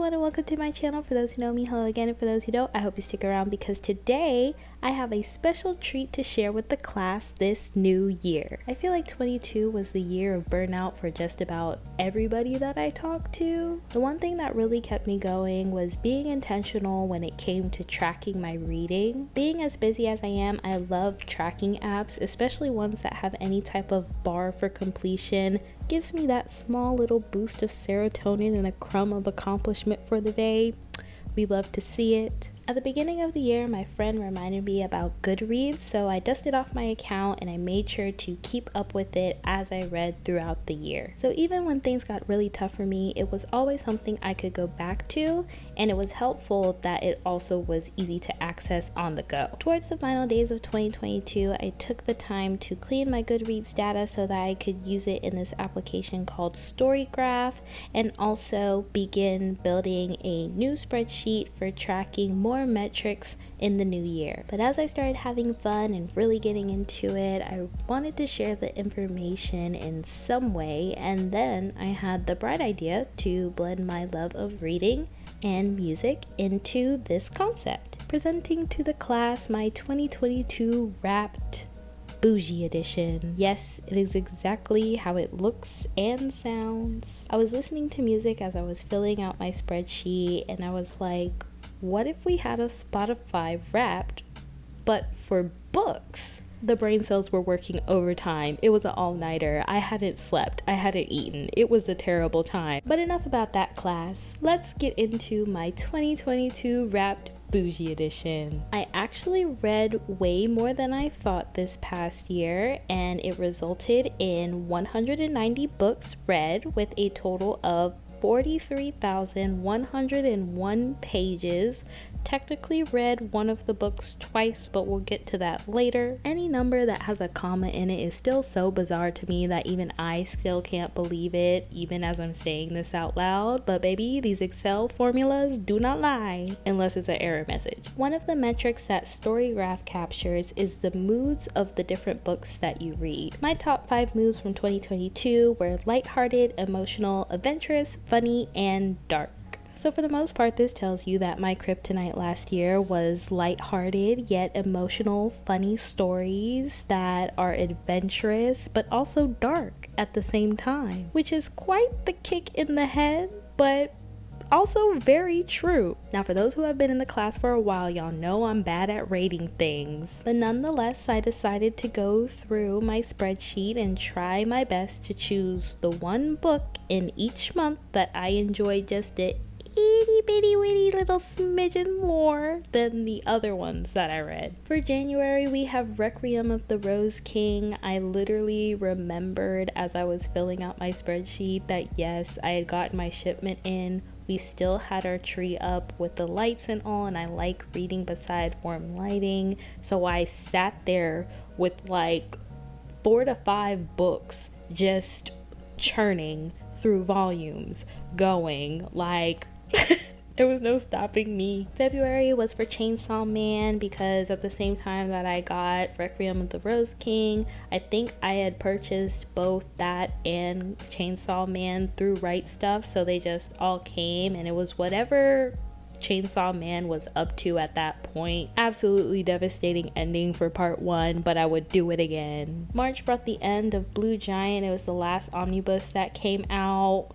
everyone and welcome to my channel. For those who know me, hello again, and for those who don't, I hope you stick around because today I have a special treat to share with the class this new year. I feel like 22 was the year of burnout for just about everybody that I talked to. The one thing that really kept me going was being intentional when it came to tracking my reading. Being as busy as I am, I love tracking apps, especially ones that have any type of bar for completion. Gives me that small little boost of serotonin and a crumb of accomplishment for the day. We love to see it. At the beginning of the year, my friend reminded me about Goodreads, so I dusted off my account and I made sure to keep up with it as I read throughout the year. So even when things got really tough for me, it was always something I could go back to, and it was helpful that it also was easy to access on the go. Towards the final days of 2022, I took the time to clean my Goodreads data so that I could use it in this application called Storygraph, and also begin building a new spreadsheet for tracking more metrics in the new year. But as I started having fun and really getting into it, I wanted to share the information in some way, and then I had the bright idea to blend my love of reading and music into this concept. Presenting to the class my 2022 Wrapped Bougie edition. Yes, it is exactly how it looks and sounds. I was listening to music as I was filling out my spreadsheet, and I was like, what if we had a Spotify Wrapped, but for books? The brain cells were working overtime. It was an all-nighter. I hadn't slept. I hadn't eaten. It was a terrible time. But enough about that, class. Let's get into my 2022 Wrapped Bougie edition. I actually read way more than I thought this past year, and it resulted in 190 books read with a total of 43,101 pages. Technically read one of the books twice, but we'll get to that later. Any number that has a comma in it is still so bizarre to me that even I still can't believe it, even as I'm saying this out loud. But baby, these Excel formulas do not lie, unless it's an error message. One of the metrics that Storygraph captures is the moods of the different books that you read. My top 5 moods from 2022 were lighthearted, emotional, adventurous, funny, and dark. So for the most part, this tells you that my kryptonite last year was lighthearted yet emotional, funny stories that are adventurous but also dark at the same time, which is quite the kick in the head, but also very true. Now, for those who have been in the class for a while, y'all know I'm bad at rating things. But nonetheless, I decided to go through my spreadsheet and try my best to choose the one book in each month that I enjoyed just a itty bitty witty little smidgen more than the other ones that I read. For January, we have Requiem of the Rose King. I literally remembered as I was filling out my spreadsheet that yes, I had gotten my shipment in. We still had our tree up with the lights and all, and I like reading beside warm lighting. So I sat there with like 4 to 5 books just churning through volumes, going like there was no stopping me. February was for Chainsaw Man because at the same time that I got Requiem of the Rose King, I think I had purchased both that and Chainsaw Man through Right Stuff, so they just all came, and it was whatever Chainsaw Man was up to at that point. Absolutely devastating ending for part 1, but I would do it again. March brought the end of Blue Giant. It was the last omnibus that came out.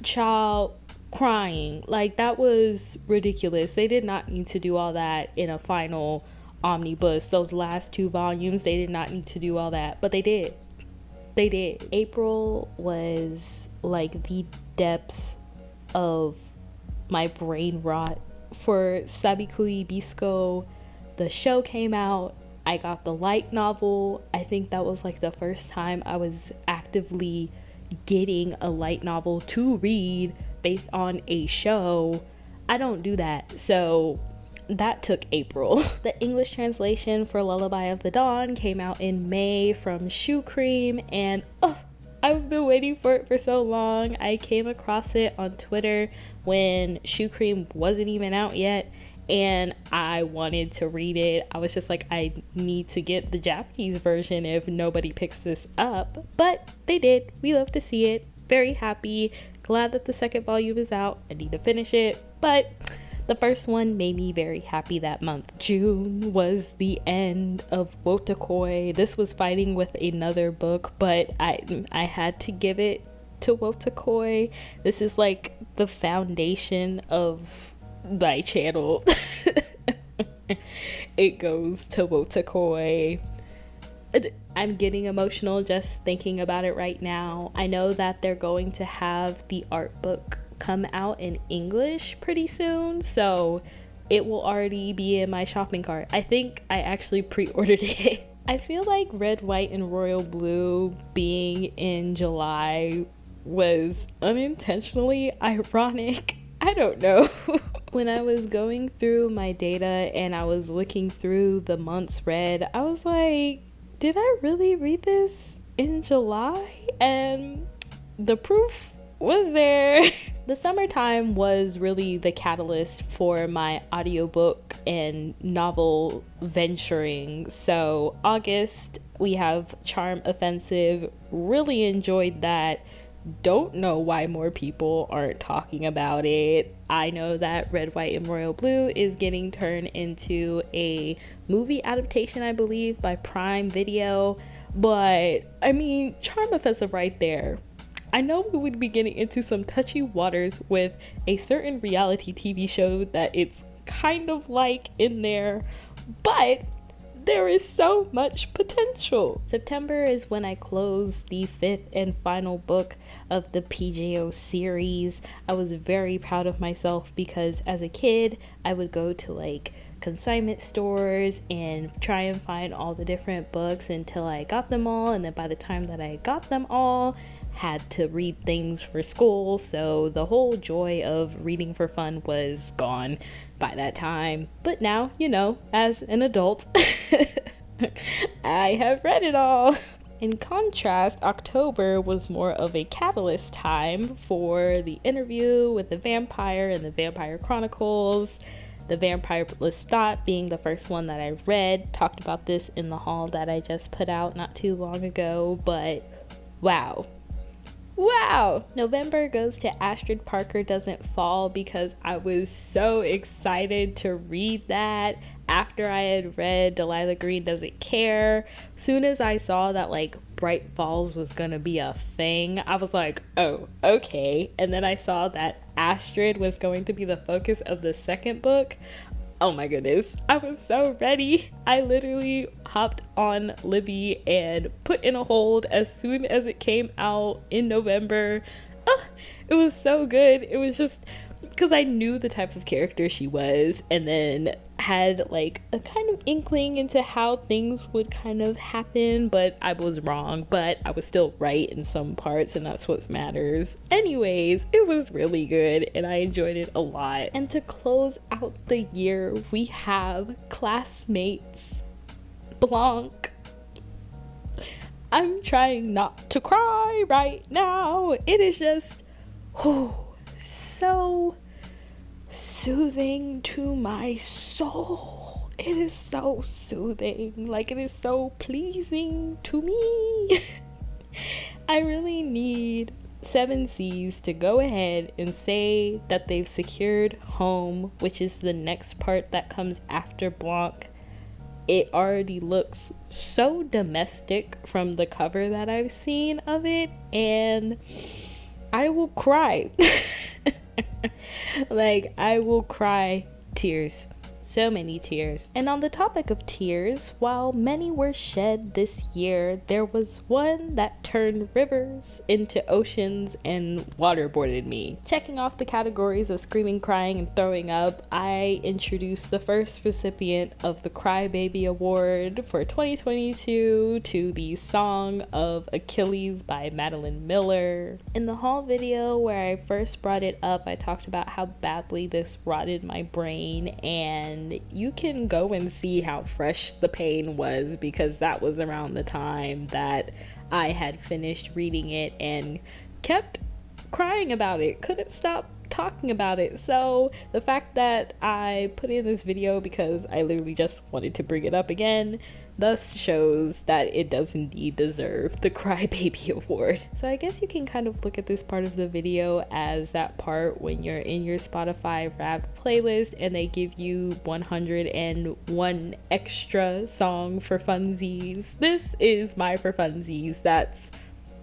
Child, crying. Like, that was ridiculous. They did not need to do all that in a final omnibus. Those last 2 volumes, they did not need to do all that, but they did. They did. April was like the depths of my brain rot. For Sabiku Ibisco, the show came out. I got the light novel. I think that was like the first time I was actively getting a light novel to read based on a show. I don't do that, so that took April. The English translation for Lullaby of the Dawn came out in May from Shoe Cream, and I've been waiting for it for so long. I came across it on Twitter when Shoe Cream wasn't even out yet, and I wanted to read it. I was just like, I need to get the Japanese version if nobody picks this up, but they did. We love to see it. Very happy. glad that the second volume is out. I need to finish it, but the first one made me very happy that month. June was the end of Wotakoi. This was fighting with another book, but I had to give it to Wotakoi. This is like the foundation of my channel. It goes to Wotakoi. I'm getting emotional just thinking about it right now. I know that they're going to have the art book come out in English pretty soon, so it will already be in my shopping cart. I think I actually pre-ordered it. I feel like Red, White, and Royal Blue being in July was unintentionally ironic. I don't know. When I was going through my data and I was looking through the months read, I was like, did I really read this in July? And the proof was there. The summertime was really the catalyst for my audiobook and novel venturing. So August, we have Charm Offensive. Really enjoyed that. Don't know why more people aren't talking about it. I know that Red, White, and Royal Blue is getting turned into a movie adaptation, I believe, by Prime Video. But, I mean, Charm Offensive right there. I know we would be getting into some touchy waters with a certain reality TV show that it's kind of like in there, but there is so much potential. September is when I close the 5th and final book of the PJO series. I was very proud of myself because as a kid, I would go to like consignment stores and try and find all the different books until I got them all, and then by the time that I got them all, had to read things for school, so the whole joy of reading for fun was gone by that time. But now, you know, as an adult, I have read it all. In contrast, October was more of a catalyst time for The Interview with the Vampire and the Vampire Chronicles. The Vampire Lestat being the first one that I read. Talked about this in the haul that I just put out not too long ago, but wow. November goes to Astrid Parker Doesn't Fall because I was so excited to read that after I had read Delilah Green Doesn't Care. Soon as I saw that like Bright Falls was gonna be a thing, I was like, oh, okay. And then I saw that Astrid was going to be the focus of the second book. Oh my goodness, I was so ready. I literally hopped on Libby and put in a hold as soon as it came out in November. It was so good. It was just because I knew the type of character she was, and then had like a kind of inkling into how things would kind of happen, but I was wrong, but I was still right in some parts, and that's what matters. Anyways, it was really good and I enjoyed it a lot. And to close out the year, we have Classmates Blanc. I'm trying not to cry right now. It is just so soothing to my soul. It is so soothing. Like, it is so pleasing to me. I really need 7Cs to go ahead and say that they've secured Home, which is the next part that comes after Blanc. It already looks so domestic from the cover that I've seen of it, and I will cry. Like, I will cry tears. So many tears. And on the topic of tears, while many were shed this year, there was one that turned rivers into oceans and waterboarded me. Checking off the categories of screaming, crying, and throwing up, I introduced the first recipient of the Crybaby Award for 2022 to the Song of Achilles by Madeline Miller. In the haul video where I first brought it up, I talked about how badly this rotted my brain, and you can go and see how fresh the pain was because that was around the time that I had finished reading it and kept crying about it, couldn't stop talking about it. So the fact that I put in this video because I literally just wanted to bring it up again thus shows that it does indeed deserve the Crybaby Award. So I guess you can kind of look at this part of the video as that part when you're in your Spotify Wrapped playlist and they give you 101 extra song for funsies. This is my for funsies. That's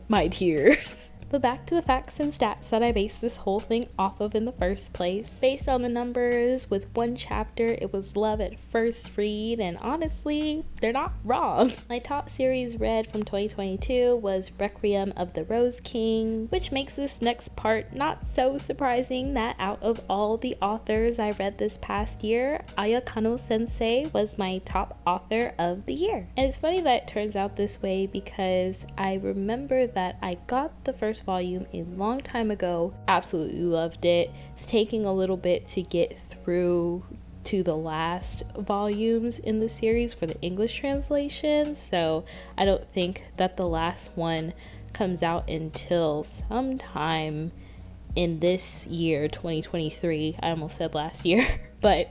my tears. But back to the facts and stats that I based this whole thing off of in the first place. Based on the numbers, with one chapter, it was love at first read, and honestly, they're not wrong. My top series read from 2022 was Requiem of the Rose King, which makes this next part not so surprising that out of all the authors I read this past year, Ayakano Sensei was my top author of the year. And it's funny that it turns out this way because I remember that I got the first volume a long time ago, absolutely loved it. It's taking a little bit to get through to the last volumes in the series for the English translation, so I don't think that the last one comes out until sometime in this year, 2023. I almost said last year, but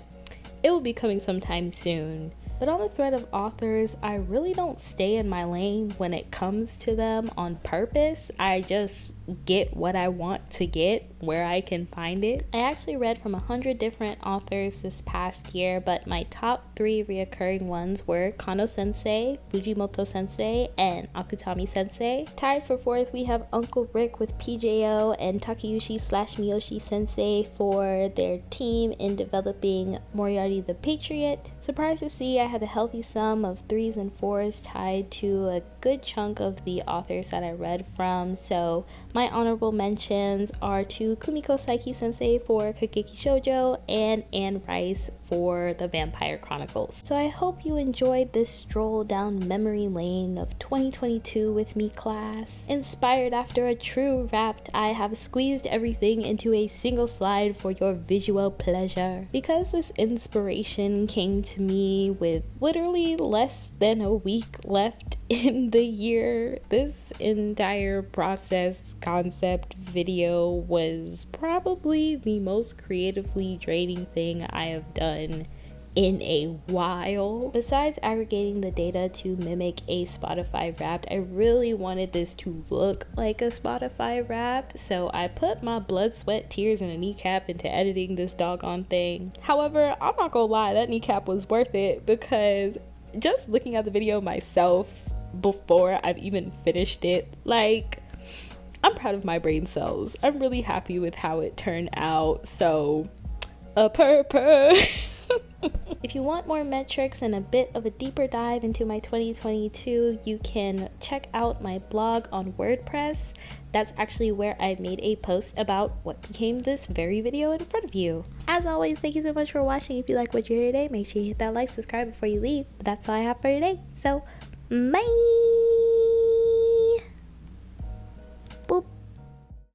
it will be coming sometime soon. But on the thread of authors, I really don't stay in my lane when it comes to them on purpose. I just get what I want to get where I can find it. I actually read from 100 different authors this past year, but my top 3 reoccurring ones were Kano Sensei, Fujimoto Sensei, and Akutami Sensei. Tied for 4th, we have Uncle Rick with PJO and Takeuchi/Miyoshi Sensei for their team in developing Moriarty the Patriot. Surprised to see I had a healthy sum of 3s and 4s tied to a good chunk of the authors that I read from, so my honorable mentions are to Kumiko Saiki Sensei for Kageki Shoujo and Anne Rice for the Vampire Chronicles. So I hope you enjoyed this stroll down memory lane of 2022 with me, class. Inspired after a true Wrapped, I have squeezed everything into a single slide for your visual pleasure. Because this inspiration came to me with literally less than a week left in the year, this entire process concept video was probably the most creatively draining thing I have done in a while. Besides aggregating the data to mimic a Spotify Wrapped, I really wanted this to look like a Spotify Wrapped, so I put my blood, sweat, tears, and a kneecap into editing this doggone thing. However, I'm not gonna lie, that kneecap was worth it because just looking at the video myself before I've even finished it, like, I'm proud of my brain cells. I'm really happy with how it turned out, so If you want more metrics and a bit of a deeper dive into my 2022, you can check out my blog on WordPress. That's actually where I made a post about what became this very video in front of you. As always, thank you so much for watching. If you like what you hear today, make sure you hit that like, subscribe before you leave. But that's all I have for today, so bye!